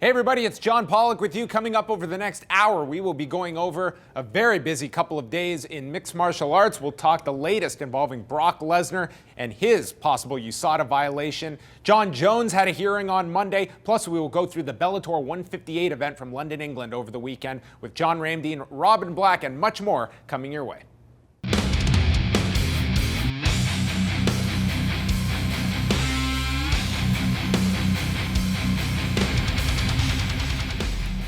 Hey everybody, it's John Pollock with you. Coming up over the next hour, we will be going over a very busy couple of days in mixed martial arts. We'll talk the latest involving Brock Lesnar and his possible USADA violation. Jon Jones had a hearing on Monday, plus we will go through the Bellator 158 event from London, England over the weekend with John Ramsey and Robin Black and much more coming your way.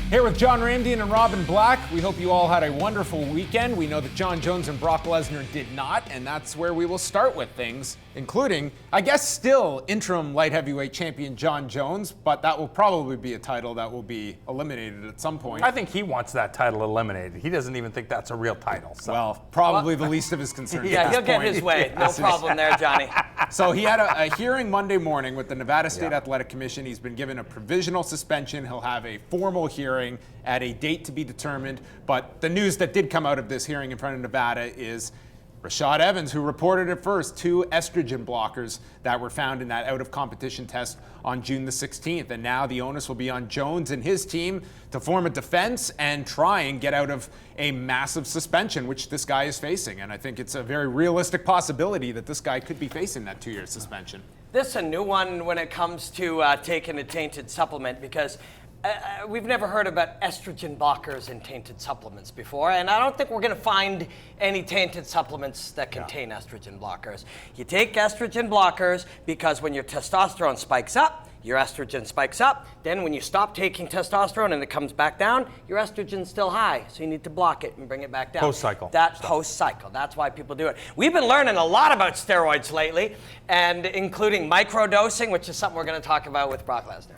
Here with John Ramsey and Robin Black. We hope you all had a wonderful weekend. We know that Jon Jones and Brock Lesnar did not, and that's where we will start with things, including, I guess, still interim light heavyweight champion Jon Jones, but that will probably be a title that will be eliminated at some point. I think he wants that title eliminated. He doesn't even think that's a real title. So. Well, probably the least of his concerns. Yeah, he'll get his way. No problem there, Johnny. So he had a hearing Monday morning with the Nevada State Athletic Commission. He's been given a provisional suspension. He'll have a formal hearing at a date to be determined. But the news that did come out of this hearing in front of Nevada is Rashad Evans, who reported at first 2 estrogen blockers that were found in that out-of-competition test on June the 16th. And now the onus will be on Jones and his team to form a defense and try and get out of a massive suspension, which this guy is facing. And I think it's a very realistic possibility that this guy could be facing that 2-year suspension. This is a new one when it comes to taking a tainted supplement, because we've never heard about estrogen blockers in tainted supplements before, and I don't think we're going to find any tainted supplements that contain estrogen blockers. You take estrogen blockers because when your testosterone spikes up, your estrogen spikes up. Then when you stop taking testosterone and it comes back down, your estrogen's still high, so you need to block it and bring it back down. Post-cycle. That's post-cycle. That's why people do it. We've been learning a lot about steroids lately, and including microdosing, which is something we're going to talk about with Brock Lesnar.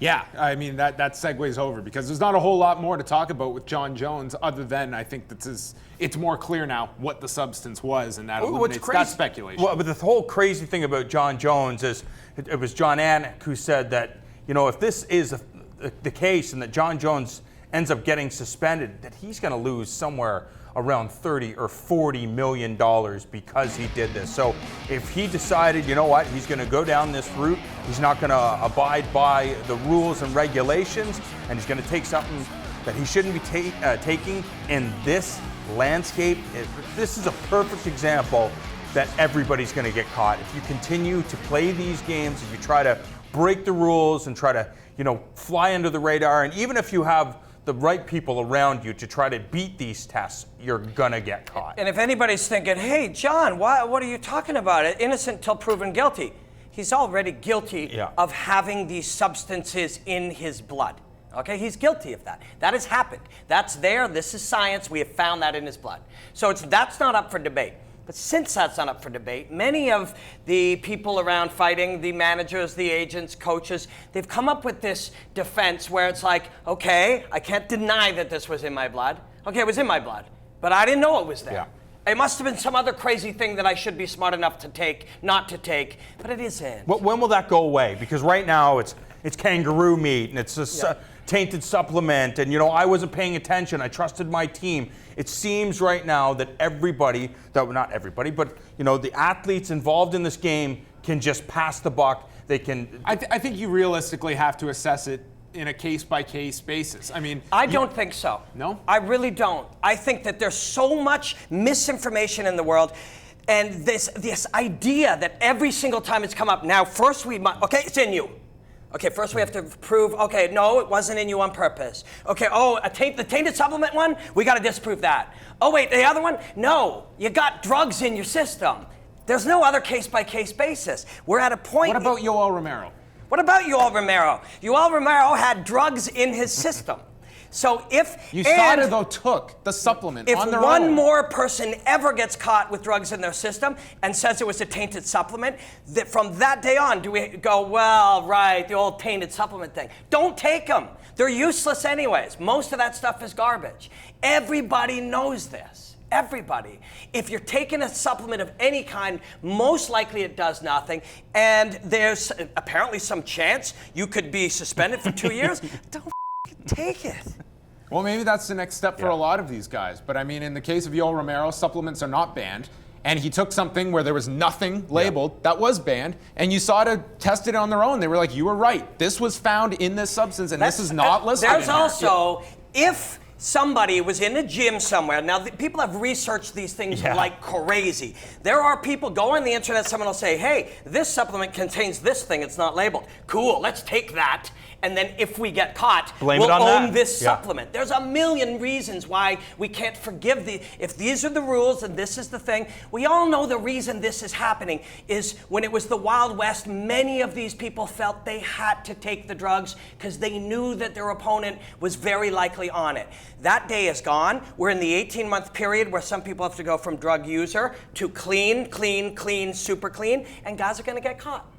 Yeah, I mean, that segues over because there's not a whole lot more to talk about with Jon Jones other than I think it's more clear now what the substance was, and that eliminates that speculation. Well, but the whole crazy thing about Jon Jones is it was John Anik who said that, you know, if this is the case and that Jon Jones ends up getting suspended, that he's going to lose somewhere around $30 or $40 million because he did this. So if he decided, you know what, he's going to go down this route, he's not going to abide by the rules and regulations, and he's going to take something that he shouldn't be taking in this landscape. This is a perfect example that everybody's going to get caught. If you continue to play these games, if you try to break the rules and try to, you know, fly under the radar, and even if you have the right people around you to try to beat these tests, you're gonna get caught. And if anybody's thinking, hey, John, what are you talking about? Innocent till proven guilty. He's already guilty of having these substances in his blood. Okay, he's guilty of that. That has happened. That's there. This is science. We have found that in his blood. So that's not up for debate. But since that's not up for debate, many of the people around fighting, the managers, the agents, coaches, they've come up with this defense where it's like, okay, I can't deny that this was in my blood. Okay, it was in my blood, but I didn't know it was there. Yeah. It must have been some other crazy thing that I should be smart enough to take, not to take, but it isn't. When will that go away? Because right now it's kangaroo meat and it's a tainted supplement, and, you know, I wasn't paying attention. I trusted my team. It seems right now that not everybody, but, you know, the athletes involved in this game can just pass the buck. They can. I think you realistically have to assess it in a case-by-case basis. I mean, I don't think so. No? I really don't. I think that there's so much misinformation in the world, and this idea that every single time it's come up, now first okay, it's in you. Okay, first we have to prove, okay, no, it wasn't in you on purpose. Okay, the tainted supplement one, we got to disprove that. Oh, wait, the other one? No, you got drugs in your system. There's no other case-by-case basis. We're at a point... What about Yoel Romero? What about Yoel Romero? Yoel Romero had drugs in his system. So if USADA, though, took the supplement on their own. If one more person ever gets caught with drugs in their system and says it was a tainted supplement, that from that day on, do we go, well, right, the old tainted supplement thing. Don't take them. They're useless anyways. Most of that stuff is garbage. Everybody knows this. Everybody. If you're taking a supplement of any kind, most likely it does nothing, and there's apparently some chance you could be suspended for 2 years. Don't take it. Well, maybe that's the next step for a lot of these guys. But I mean, in the case of Yoel Romero, supplements are not banned. and he took something where there was nothing labeled that was banned, and USADA tested it on their own. They were like, you were right. This was found in this substance, and this is not listed. There's also, if somebody was in a gym somewhere, now people have researched these things like crazy. There are people, go on the internet, someone will say, hey, this supplement contains this thing, it's not labeled. Cool, let's take that. And then if we get caught, we'll own this supplement. There's a million reasons why we can't forgive if these are the rules and this is the thing. We all know the reason this is happening is when it was the Wild West, many of these people felt they had to take the drugs because they knew that their opponent was very likely on it. That day is gone. We're in the 18-month period where some people have to go from drug user to clean, clean, clean, super clean, and guys are going to get caught.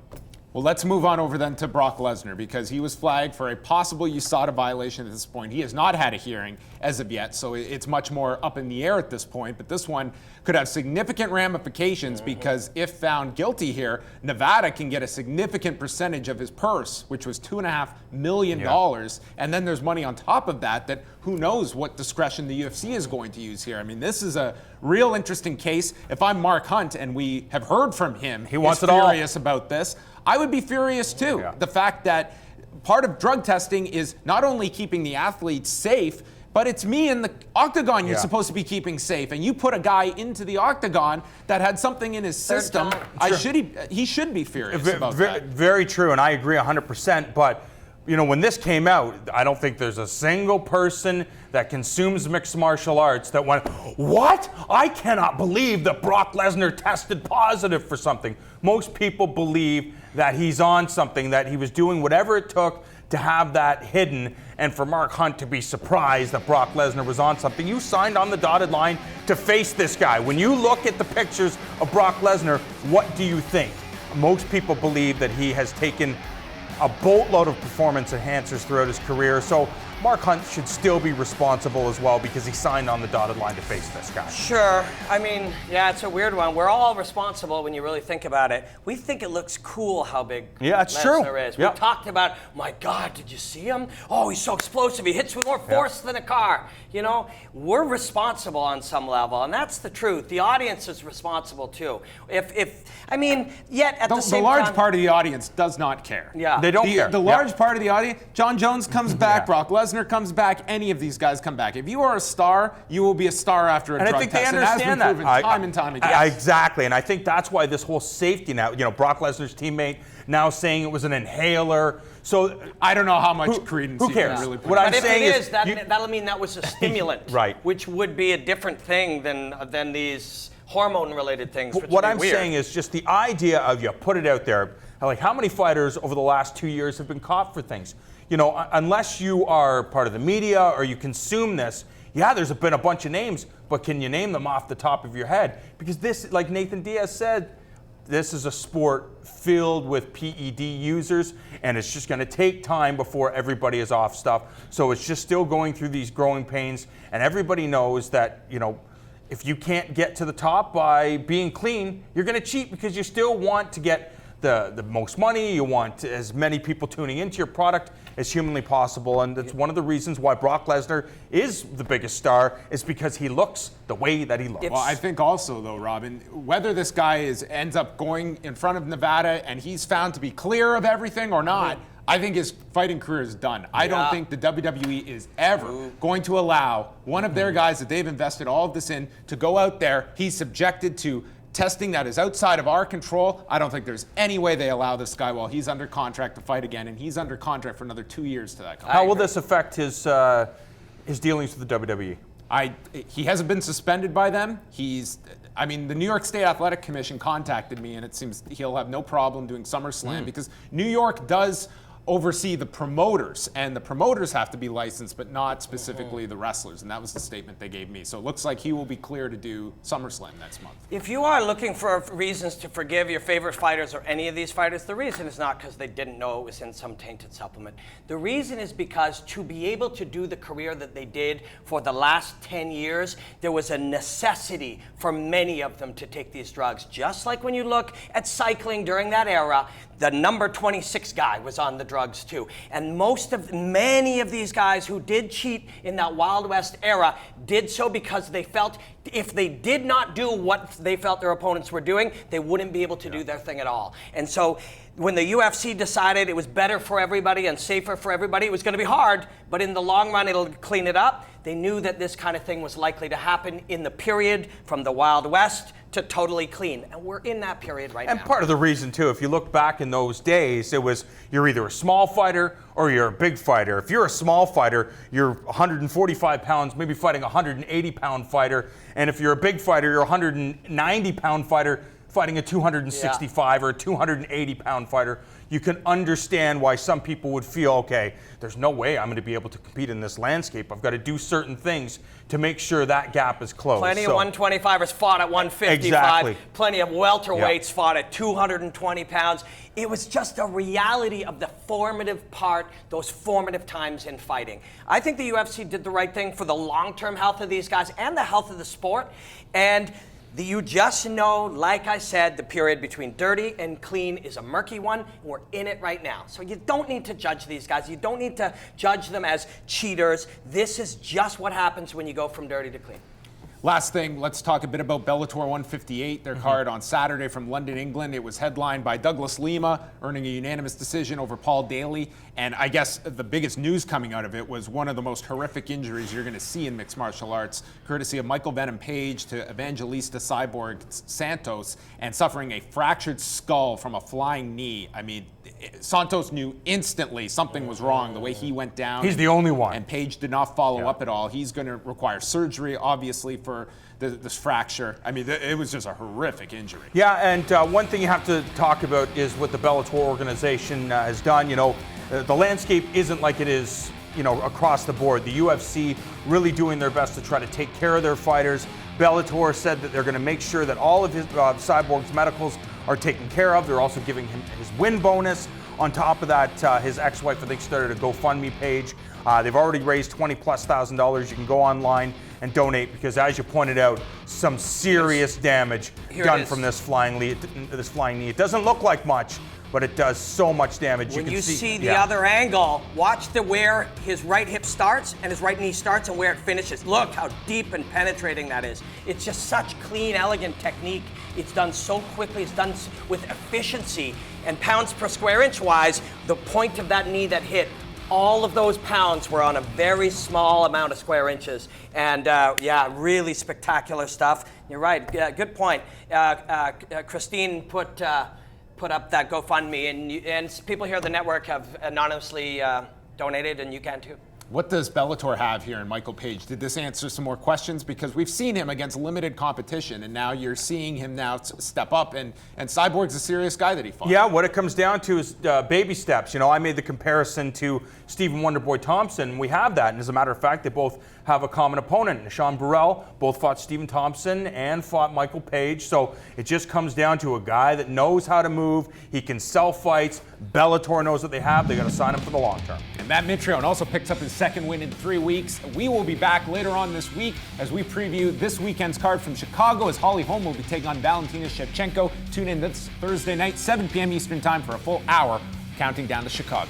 Well, let's move on over then to Brock Lesnar, because he was flagged for a possible USADA violation at this point. He has not had a hearing as of yet, so it's much more up in the air at this point. But this one could have significant ramifications because if found guilty here, Nevada can get a significant percentage of his purse, which was $2.5 million. And then there's money on top of that who knows what discretion the UFC is going to use here. I mean, this is a real interesting case. If I'm Mark Hunt and we have heard from him, he wants it all. Furious about this, I would be furious too. The fact that part of drug testing is not only keeping the athletes safe, but it's me in the octagon you're supposed to be keeping safe. And you put a guy into the octagon that had something in his system, he should be furious about that. Very true, and I agree 100%. But you know, when this came out, I don't think there's a single person that consumes mixed martial arts that went, what? I cannot believe that Brock Lesnar tested positive for something. Most people believe that he's on something, that he was doing whatever it took to have that hidden, and for Mark Hunt to be surprised that Brock Lesnar was on something. You signed on the dotted line to face this guy. When you look at the pictures of Brock Lesnar, what do you think? Most people believe that he has taken a boatload of performance enhancers throughout his career, so Mark Hunt should still be responsible as well because he signed on the dotted line to face this guy. Sure. I mean, yeah, it's a weird one. We're all responsible when you really think about it. We think it looks cool how big Lesnar is. We talked about, my God, did you see him? Oh, he's so explosive. He hits with more force than a car. You know, we're responsible on some level, and that's the truth. The audience is responsible too. I mean, yet at the same time, the large part of the audience does not care. Yeah. They don't care. The large part of the audience, John Jones comes back, Brock Lesnar comes back, any of these guys come back. If you are a star, you will be a star after a drug test. And I think they understand that. Time and time again. Exactly, and I think that's why this whole safety now, you know, Brock Lesnar's teammate now saying it was an inhaler. So I don't know how much credence who cares? Really put. What I'm but if saying it is, that'll mean that was a stimulant, right? Which would be a different thing than these hormone-related things. What I'm saying is just the idea of you put it out there. Like, how many fighters over the last 2 years have been caught for things? You know, unless you are part of the media or you consume this, there's been a bunch of names, but can you name them off the top of your head? Because this, like Nathan Diaz said, this is a sport filled with PED users, and it's just going to take time before everybody is off stuff. So it's just still going through these growing pains, and everybody knows that, you know, if you can't get to the top by being clean, you're going to cheat because you still want to get the most money. You want as many people tuning into your product as humanly possible, and that's one of the reasons why Brock Lesnar is the biggest star, is because he looks the way that he looks. Well, I think also, though, Robin, whether this guy ends up going in front of Nevada and he's found to be clear of everything or not, I think his fighting career is done. I don't think the WWE is ever going to allow one of their guys that they've invested all of this in to go out there. He's subjected to testing that is outside of our control. I don't think there's any way they allow this guy while he's under contract to fight again, and he's under contract for another 2 years to that contract. How will this affect his dealings with the WWE? He hasn't been suspended by them. The New York State Athletic Commission contacted me, and it seems he'll have no problem doing SummerSlam because New York does oversee the promoters, and the promoters have to be licensed, but not specifically the wrestlers, and that was the statement they gave me. So it looks like he will be clear to do SummerSlam next month. If you are looking for reasons to forgive your favorite fighters or any of these fighters, the reason is not because they didn't know it was in some tainted supplement. The reason is because to be able to do the career that they did for the last 10 years, there was a necessity for many of them to take these drugs. Just like when you look at cycling during that era, the number 26 guy was on the drugs too. And many of these guys who did cheat in that Wild West era did so because they felt if they did not do what they felt their opponents were doing, they wouldn't be able to do their thing at all. And so when the UFC decided it was better for everybody and safer for everybody, it was going to be hard, but in the long run, it'll clean it up. They knew that this kind of thing was likely to happen in the period from the Wild West to totally clean. And we're in that period right now. And part of the reason, too, if you look back in those days, it was you're either a small fighter or you're a big fighter. If you're a small fighter, you're 145 pounds, maybe fighting a 180-pound fighter. And if you're a big fighter, you're a 190-pound fighter fighting a 265 or a 280-pound fighter. You can understand why some people would feel, okay, there's no way I'm going to be able to compete in this landscape. I've got to do certain things to make sure that gap is closed. Plenty of 125ers fought at 155. Exactly. Plenty of welterweights fought at 220 pounds. It was just a reality of the formative part, those formative times in fighting. I think the UFC did the right thing for the long-term health of these guys and the health of the sport. And you just know, like I said, the period between dirty and clean is a murky one, and we're in it right now. So you don't need to judge these guys. You don't need to judge them as cheaters. This is just what happens when you go from dirty to clean. Last thing, let's talk a bit about Bellator 158, their card on Saturday from London, England. It was headlined by Douglas Lima, earning a unanimous decision over Paul Daly. And I guess the biggest news coming out of it was one of the most horrific injuries you're going to see in mixed martial arts, courtesy of Michael Venom Page to Evangelista Cyborg Santos, and suffering a fractured skull from a flying knee. I mean, Santos knew instantly something was wrong the way he went down. He's the only one. And Page did not follow up at all. He's going to require surgery, obviously, for this fracture. I mean, it was just a horrific injury. Yeah, and one thing you have to talk about is what the Bellator organization has done. You know, the landscape isn't like it is, you know, across the board. The UFC really doing their best to try to take care of their fighters. Bellator said that they're going to make sure that all of his Cyborg's medicals are taken care of. They're also giving him his win bonus. On top of that, his ex-wife, I think, started a GoFundMe page. They've already raised $20,000+. You can go online and donate because, as you pointed out, some serious damage done from this flying knee. It doesn't look like much, but it does so much damage. When you see the other angle, watch where his right hip starts and his right knee starts and where it finishes. Look how deep and penetrating that is. It's just such clean, elegant technique. It's done so quickly. It's done with efficiency. And pounds per square inch wise, the point of that knee that hit, all of those pounds were on a very small amount of square inches. And yeah, really spectacular stuff. You're right. Good point. Christine put up that GoFundMe, and people here at the network have anonymously donated, and you can too. What does Bellator have here in Michael Page? Did this answer some more questions? Because we've seen him against limited competition, and now you're seeing him now step up, and Cyborg's a serious guy that he fought. Yeah, what it comes down to is baby steps. You know, I made the comparison to Stephen Wonderboy Thompson. We have that, and as a matter of fact, they both have a common opponent. Nishan Burrell both fought Stephen Thompson and fought Michael Page. So it just comes down to a guy that knows how to move. He can sell fights. Bellator knows what they have. They got to sign him for the long term. And Matt Mitrione also picks up his second win in 3 weeks. We will be back later on this week as we preview this weekend's card from Chicago, as Holly Holm will be taking on Valentina Shevchenko. Tune in this Thursday night, 7 p.m. Eastern Time, for a full hour counting down to Chicago.